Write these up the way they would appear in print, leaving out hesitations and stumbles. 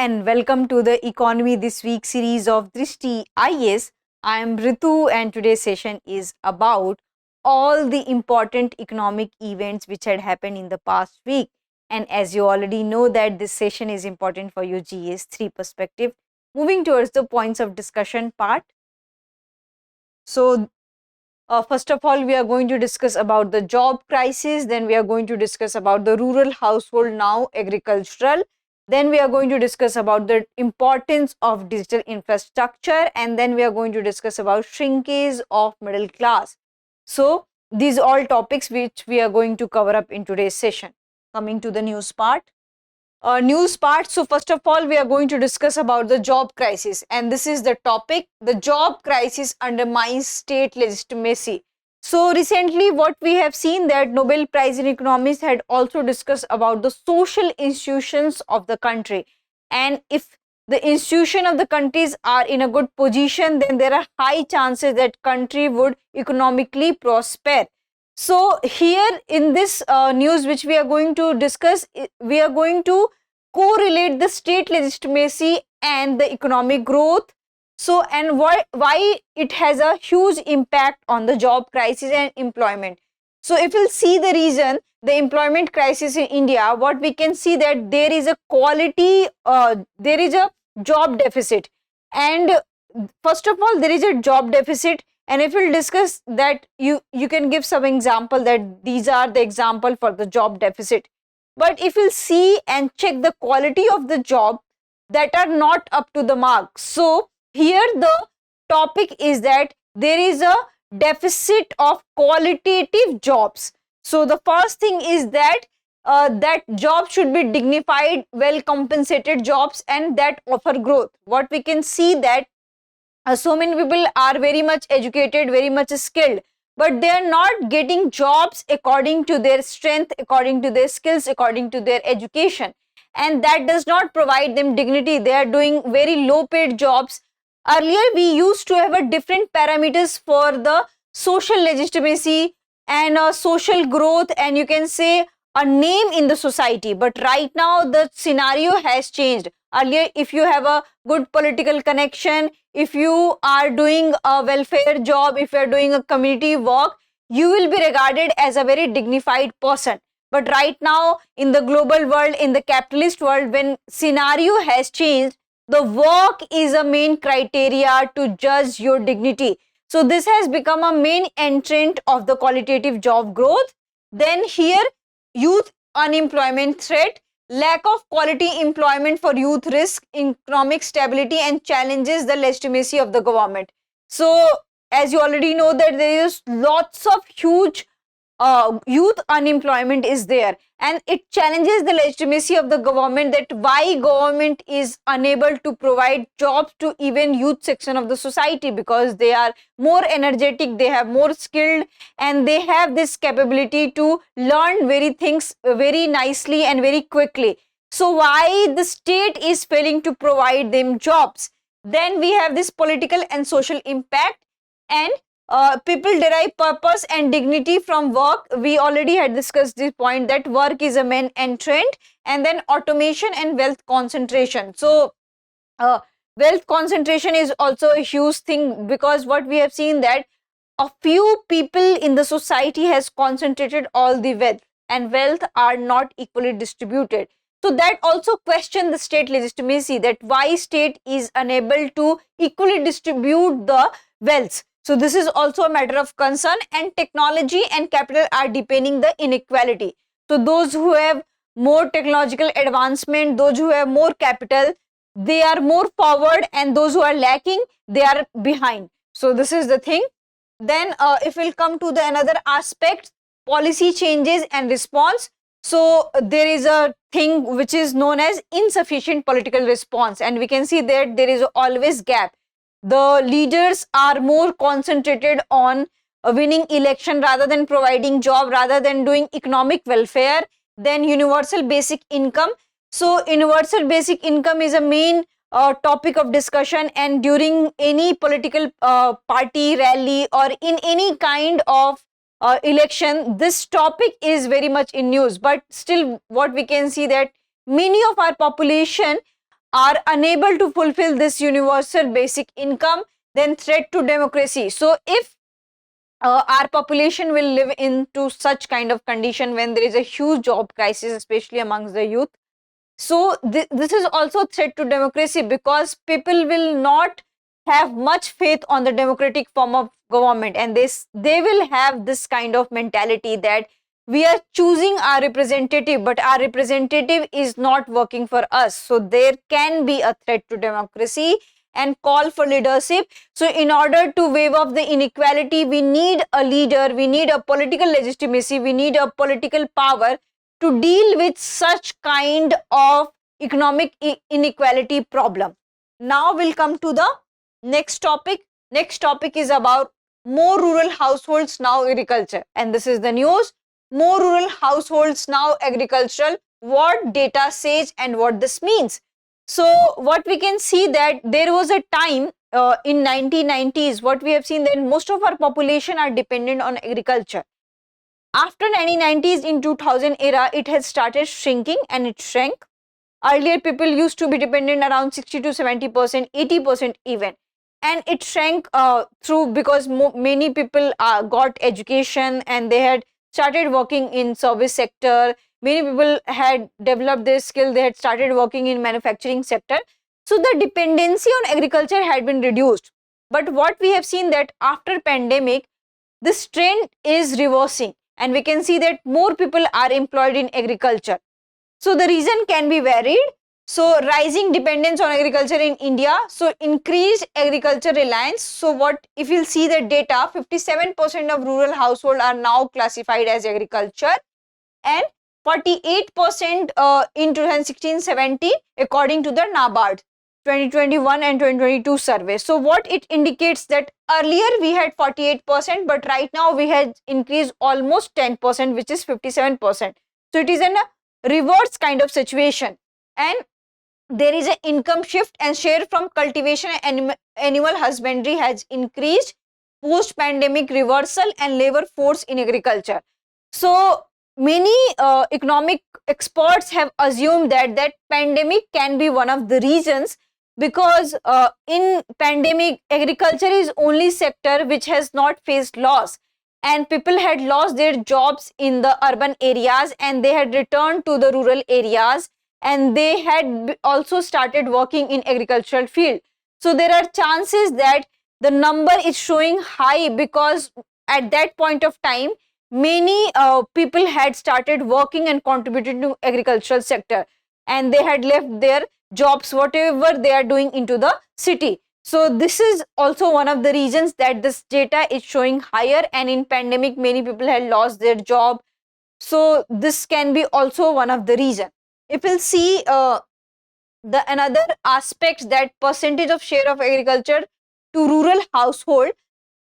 and welcome to the Economy This Week series of Drishti IAS. I am Ritu and today's session is about all the important economic events which had happened in the past week. And as you already know that this session is important for your GS-3 perspective. Moving towards the points of discussion part. So, first of all, we are going to discuss about the job crisis. Then we are going to discuss about the rural household, now agricultural. Then we are going to discuss about the importance of digital infrastructure, and then we are going to discuss about shrinkage of middle class. So these are all topics which we are going to cover up in today's session. Coming to the news part. So first of all, we are going to discuss about the job crisis, and this is the topic: the job crisis undermines state legitimacy. So recently what we have seen that Nobel Prize in Economics had also discussed about the social institutions of the country, and if the institution of the countries are in a good position, then there are high chances that country would economically prosper. So here in this news which we are going to discuss, we are going to correlate the state legitimacy and the economic growth. So, and why it has a huge impact on the job crisis and employment. So, if we'll see the reason, the employment crisis in India, what we can see that there is a there is a job deficit. And first of all, there is a job deficit. And if we'll discuss that, you can give some example that these are the example for the job deficit. But if we'll see and check the quality of the job that are not up to the mark. So, here the topic is that there is a deficit of qualitative jobs. So the first thing is that that job should be dignified, well compensated jobs, and that offer growth. What we can see that so many people are very much educated, very much skilled, but they are not getting jobs according to their strength, according to their skills, according to their education, and that does not provide them dignity. They are doing very low paid jobs. Earlier, we used to have a different parameters for the social legitimacy and social growth, and you can say a name in the society. But right now, the scenario has changed. Earlier, if you have a good political connection, if you are doing a welfare job, if you are doing a community work, you will be regarded as a very dignified person. But right now, in the global world, in the capitalist world, when scenario has changed, the work is a main criteria to judge your dignity. So this has become a main entrant of the qualitative job growth. Then here, youth unemployment threat, lack of quality employment for youth risk economic stability and challenges the legitimacy of the government. So as you already know that there is lots of huge youth unemployment is there, and it challenges the legitimacy of the government, that why government is unable to provide jobs to even youth section of the society, because they are more energetic, they have more skilled, and they have this capability to learn very things very nicely and very quickly. So why the state is failing to provide them jobs? Then we have this political and social impact, and people derive purpose and dignity from work. We already had discussed this point that work is a main entrant. And then automation and wealth concentration. So wealth concentration is also a huge thing, because what we have seen that a few people in the society has concentrated all the wealth, and wealth are not equally distributed. So that also question the state legitimacy, that why state is unable to equally distribute the wealth. So this is also a matter of concern, and technology and capital are deepening the inequality. So those who have more technological advancement, those who have more capital, they are more forward, and those who are lacking, they are behind. So this is the thing. Then if we'll come to the another aspect, policy changes and response. So there is a thing which is known as insufficient political response, and we can see that there is always gap. The leaders are more concentrated on winning election rather than providing job, rather than doing economic welfare. Then universal basic income. So universal basic income is a main topic of discussion, and during any political party rally or in any kind of election, this topic is very much in news. But still what we can see that many of our population are unable to fulfill this universal basic income, then threat to democracy. So if our population will live into such kind of condition when there is a huge job crisis, especially amongst the youth, so this is also threat to democracy, because people will not have much faith on the democratic form of government, and they will have this kind of mentality that we are choosing our representative, but our representative is not working for us. So there can be a threat to democracy and call for leadership. So in order to wave off the inequality, we need a leader, we need a political legitimacy, we need a political power to deal with such kind of economic inequality problem. Now we'll come to the next topic. Next topic is about more rural households now agriculture, and this is the news. More rural households now agricultural, what data says and what this means. So what we can see that there was a time in 1990s, what we have seen that most of our population are dependent on agriculture. After 1990s, in 2000 era, it has started shrinking and it shrank. Earlier people used to be dependent around 60 to 70%, 80% even, and it shrank through because many people got education and they had started working in service sector. Many people had developed their skill, they had started working in manufacturing sector. So the dependency on agriculture had been reduced. But what we have seen that after pandemic, this trend is reversing, and we can see that more people are employed in agriculture. So the reason can be varied. So rising dependence on agriculture in India, so increased agriculture reliance. So what if you'll see the data, 57% of rural households are now classified as agriculture, and 48% in 2016-17 according to the NABARD 2021 and 2022 survey. So what it indicates that earlier we had 48%, but right now we had increased almost 10%, which is 57%. So it is a reverse kind of situation, and there is an income shift, and share from cultivation and animal husbandry has increased post pandemic reversal and labor force in agriculture. So many economic experts have assumed that pandemic can be one of the reasons, because in pandemic agriculture is only sector which has not faced loss, and people had lost their jobs in the urban areas and they had returned to the rural areas, and they had also started working in agricultural field. So there are chances that the number is showing high, because at that point of time many people had started working and contributed to agricultural sector, and they had left their jobs, whatever they are doing, into the city. So this is also one of the reasons that this data is showing higher, and in pandemic many people had lost their job. So this can be also one of the reason. If we'll see the another aspect, that percentage of share of agriculture to rural household.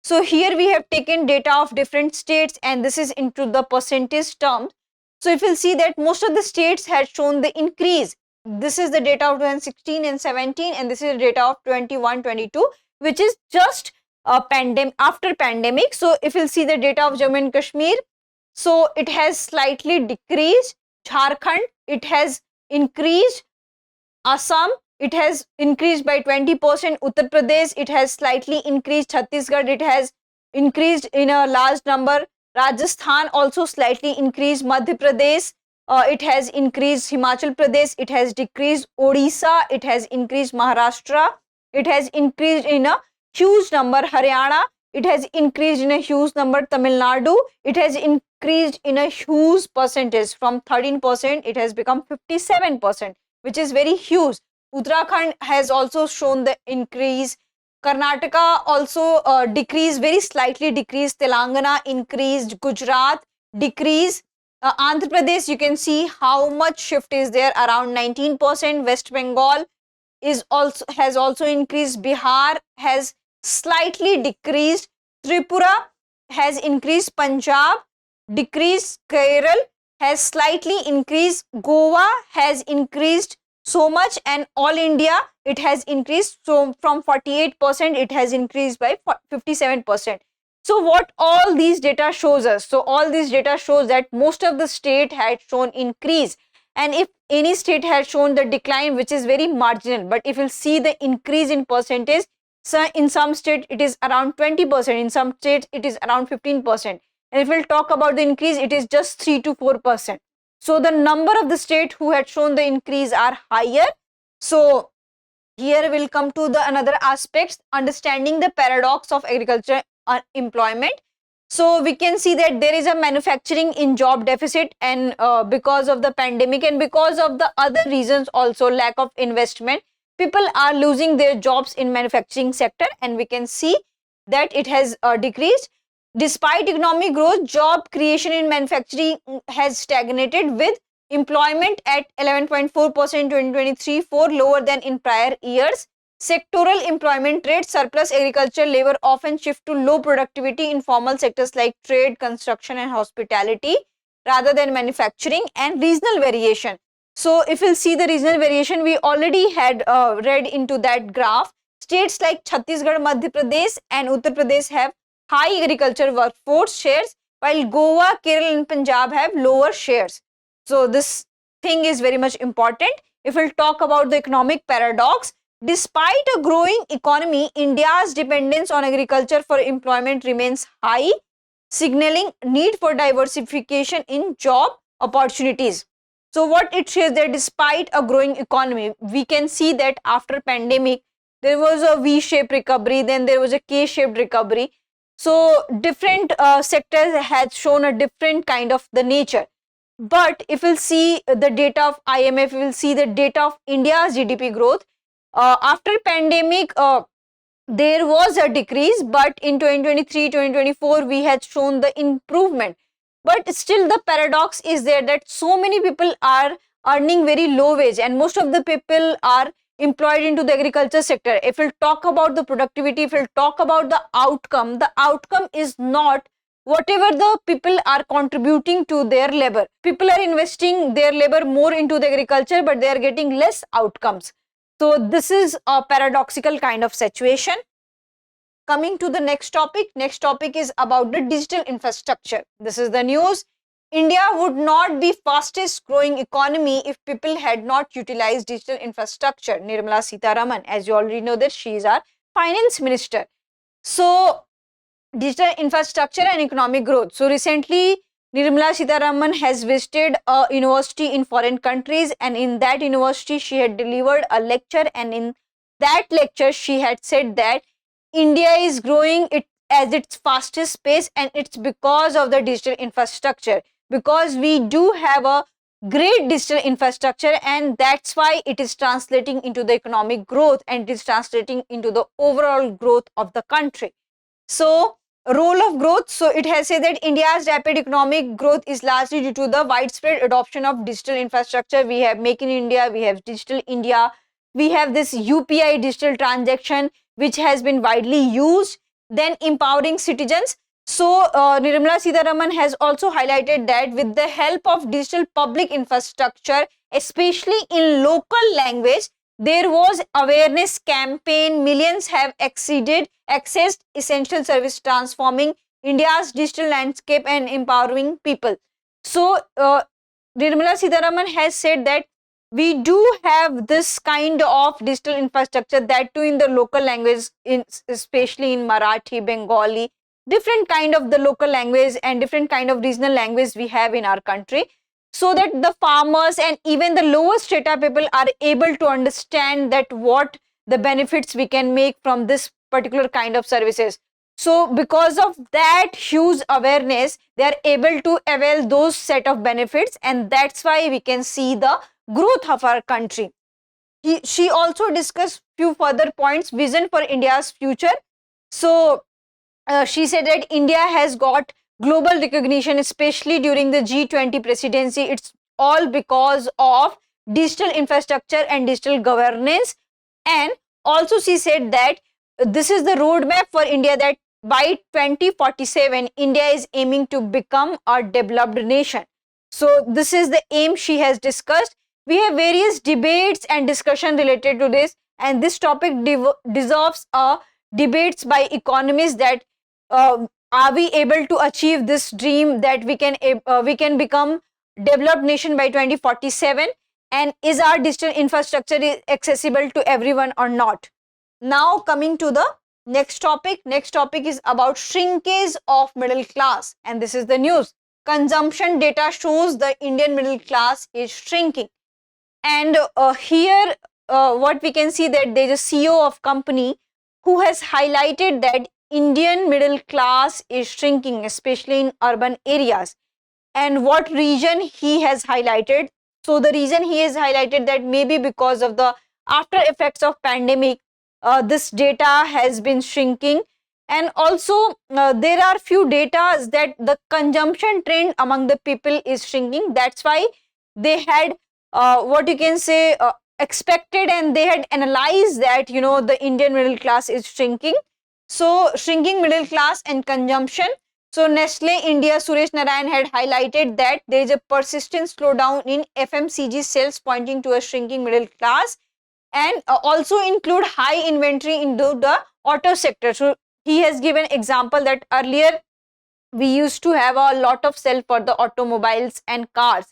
So here we have taken data of different states, and this is into the percentage terms. So if you'll see that most of the states had shown the increase. This is the data of 2016 and 17, and this is the data of 21-22, which is just after pandemic. So if you'll see the data of Jammu and Kashmir, so it has slightly decreased. Jharkhand, it has increased. Assam, it has increased by 20%. Uttar Pradesh, it has slightly increased. Chhattisgarh, it has increased in a large number. Rajasthan also slightly increased. Madhya Pradesh, it has increased. Himachal Pradesh, it has decreased. Odisha, it has increased. Maharashtra, it has increased in a huge number. Haryana, it has increased in a huge number. Tamil Nadu, it has increased in a huge percentage. From 13%, it has become 57%, which is very huge. Uttarakhand has also shown the increase. Karnataka also decreased, very slightly decreased. Telangana increased. Gujarat decreased. Andhra Pradesh, you can see how much shift is there, around 19%. West Bengal has also increased. Bihar has slightly decreased. Tripura has increased. Punjab decreased. Kerala has slightly increased. Goa has increased so much, and all India, it has increased. So from 48%, it has increased by 57%. So what all these data shows us? So all these data shows that most of the state had shown increase, and if any state has shown the decline which is very marginal, but if you see the increase in percentage, so in some states it is around 20%, in some states it is around 15%, and if we'll talk about the increase, it is just 3 to 4%. So the number of the state who had shown the increase are higher. So here we'll come to the another aspects, understanding the paradox of agriculture employment. So we can see that there is a manufacturing in job deficit, and because of the pandemic and because of the other reasons also, lack of investment, people are losing their jobs in manufacturing sector, and we can see that it has decreased. Despite economic growth, job creation in manufacturing has stagnated, with employment at 11.4% in 2023, 4 lower than in prior years. Sectoral employment rate surplus agriculture labor often shift to low productivity in formal sectors like trade, construction and hospitality rather than manufacturing, and regional variation. So if we'll see the regional variation, we already had read into that graph. States like Chhattisgarh, Madhya Pradesh and Uttar Pradesh have high agriculture workforce shares, while Goa, Kerala and Punjab have lower shares. So this thing is very much important. If we'll talk about the economic paradox, despite a growing economy, India's dependence on agriculture for employment remains high, signaling need for diversification in job opportunities. So what it says that despite a growing economy, we can see that after pandemic, there was a V-shaped recovery, then there was a K-shaped recovery. So different sectors had shown a different kind of the nature. But if we'll see the data of IMF, we will see the data of India's GDP growth. After pandemic, there was a decrease, but in 2023-2024, we had shown the improvement. But still the paradox is there that so many people are earning very low wage, and most of the people are employed into the agriculture sector. If we'll talk about the productivity, if we'll talk about the outcome is not whatever the people are contributing to their labor. People are investing their labor more into the agriculture, but they are getting less outcomes. So this is a paradoxical kind of situation. Coming to the next topic is about the digital infrastructure. This is the news. India would not be fastest growing economy if people had not utilized digital infrastructure. Nirmala Sitharaman, as you already know that she is our finance minister. So digital infrastructure and economic growth. So recently Nirmala Sitharaman has visited a university in foreign countries, and in that university she had delivered a lecture, and in that lecture she had said that India is growing at its fastest pace, and it's because of the digital infrastructure, because we do have a great digital infrastructure, and that's why it is translating into the economic growth and it is translating into the overall growth of the country. So role of growth, so it has said that India's rapid economic growth is largely due to the widespread adoption of digital infrastructure. We have Make in India, we have Digital India, we have this UPI digital transaction which has been widely used, then empowering citizens. So Nirmala Sitharaman has also highlighted that with the help of digital public infrastructure, especially in local language, there was awareness campaign, millions have accessed essential service, transforming India's digital landscape and empowering people. So Nirmala Sitharaman has said that we do have this kind of digital infrastructure, that too in the local language, especially in Marathi, Bengali, different kind of the local language and different kind of regional language we have in our country, so that the farmers and even the lower strata people are able to understand that what the benefits we can make from this particular kind of services. So because of that huge awareness, they are able to avail those set of benefits, and that's why we can see the growth of our country. She also discussed few further points, vision for India's future. So she said that India has got global recognition, especially during the G20 presidency. It's all because of digital infrastructure and digital governance. And also she said that this is the roadmap for India, that by 2047 India is aiming to become a developed nation. So this is the aim she has discussed. We have various debates and discussion related to this, and this topic deserves debates by economists, that are we able to achieve this dream, that we can become developed nation by 2047, and is our digital infrastructure accessible to everyone or not? Now coming to the next topic is about shrinkage of middle class, and this is the news. Consumption data shows the Indian middle class is shrinking, and here what we can see that there is a CEO of company who has highlighted that Indian middle class is shrinking, especially in urban areas. And what reason he has highlighted? So the reason he has highlighted that maybe because of the after effects of pandemic, this data has been shrinking, and also there are few data that the consumption trend among the people is shrinking. That's why they had what you can say expected, and they had analyzed that the Indian middle class is shrinking. So shrinking middle class and consumption. So Nestle India Suresh Narayan had highlighted that there is a persistent slowdown in FMCG sales, pointing to a shrinking middle class, and also include high inventory into the auto sector. So he has given example that earlier we used to have a lot of sell for the automobiles and cars,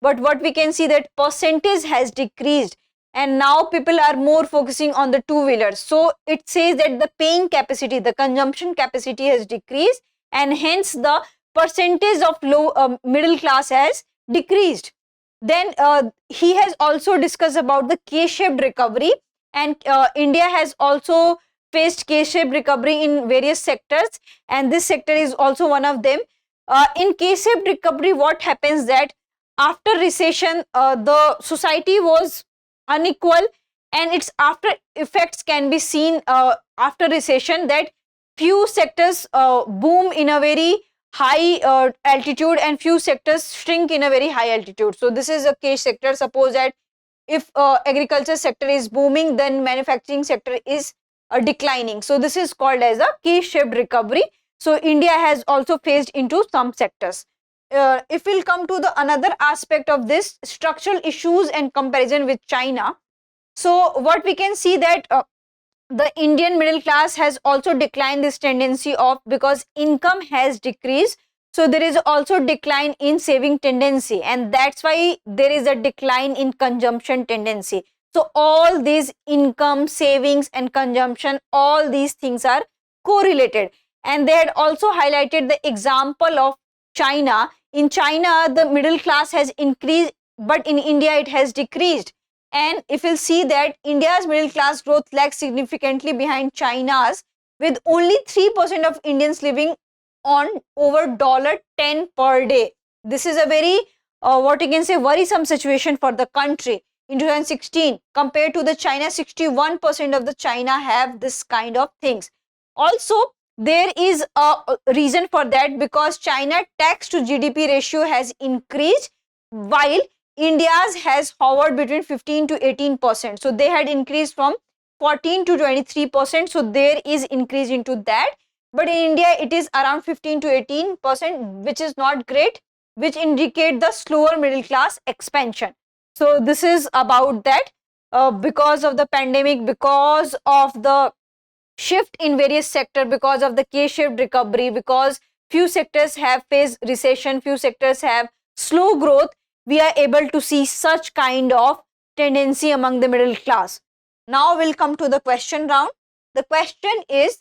but what we can see that percentage has decreased, and now people are more focusing on the two-wheelers. So it says that the paying capacity, the consumption capacity has decreased, and hence the percentage of low middle class has decreased. Then he has also discussed about the K-shaped recovery, and India has also faced K-shaped recovery in various sectors, and this sector is also one of them. In K-shaped recovery, what happens that after recession, the society was unequal, and its after effects can be seen after recession, that few sectors boom in a very high altitude and few sectors shrink in a very high altitude. So this is a K sector. Suppose that if agriculture sector is booming, then manufacturing sector is declining. So this is called as a K-shaped recovery. So India has also faced into some sectors. If we'll come to the another aspect of this, structural issues and comparison with China. So what we can see that the Indian middle class has also declined this tendency of, because income has decreased, so there is also decline in saving tendency, and that's why there is a decline in consumption tendency. So all these income, savings and consumption, all these things are correlated. And they had also highlighted the example of China. In China, the middle class has increased, but in India it has decreased. And if you'll see that India's middle class growth lags significantly behind China's, with only 3% of Indians living on over $10 per day. This is a very what you can say worrisome situation for the country. In 2016, compared to the China, 61% of the China have this kind of things. Also, there is a reason for that, because China tax to GDP ratio has increased, while India's has hovered between 15 to 18%. So they had increased from 14 to 23%. So there is increase into that. But in India, it is around 15 to 18%, which is not great, which indicate the slower middle class expansion. So this is about that. Because of the pandemic, because of the shift in various sectors, because of the K-shaped recovery, because few sectors have faced recession, few sectors have slow growth, we are able to see such kind of tendency among the middle class. Now we'll come to the question round. The question is,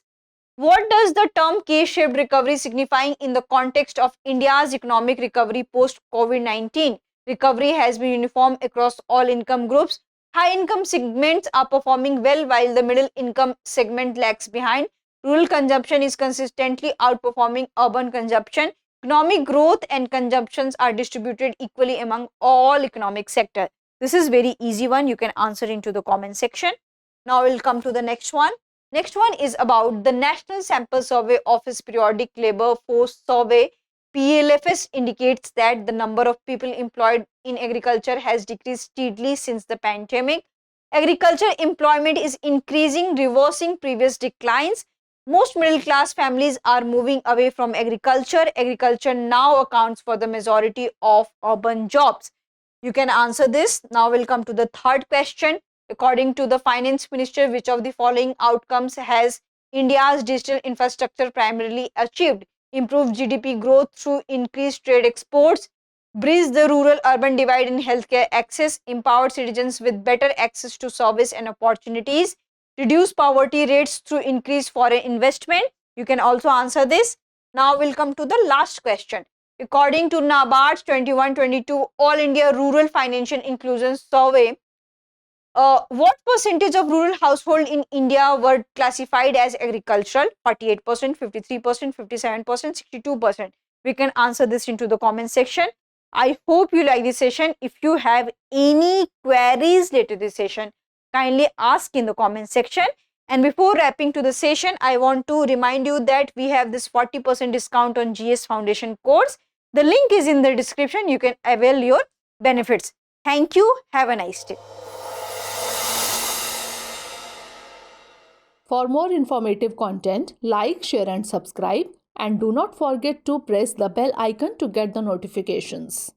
what does the term K-shaped recovery signifying in the context of India's economic recovery post COVID-19? Recovery has been uniform across all income groups. High income segments are performing well, while the middle income segment lags behind. Rural consumption is consistently outperforming urban consumption. Economic growth and consumptions are distributed equally among all economic sectors. This is very easy one. You can answer into the comment section. Now we'll come to the next one. Next one is about the National Sample Survey Office Periodic Labor Force Survey. PLFS indicates that the number of people employed in agriculture has decreased steadily since the pandemic. Agriculture employment is increasing, reversing previous declines. Most middle class families are moving away from agriculture. Agriculture now accounts for the majority of urban jobs. You can answer this. Now we'll come to the third question. According to the Finance Minister, which of the following outcomes has India's digital infrastructure primarily achieved? Improved GDP growth through increased trade exports, bridge the rural-urban divide in healthcare access, empower citizens with better access to service and opportunities, reduce poverty rates through increased foreign investment. You can also answer this. Now we'll come to the last question. According to NABARD's 21-22 All India Rural Financial Inclusion Survey, what percentage of rural households in India were classified as agricultural? 48%, 53%, 57%, 62%. We can answer this into the comment section. I hope you like this session. If you have any queries related to this session, kindly ask in the comment section. And before wrapping to the session, I want to remind you that we have this 40% discount on GS Foundation course. The link is in the description. You can avail your benefits. Thank you. Have a nice day. For more informative content, like, share and subscribe, and do not forget to press the bell icon to get the notifications.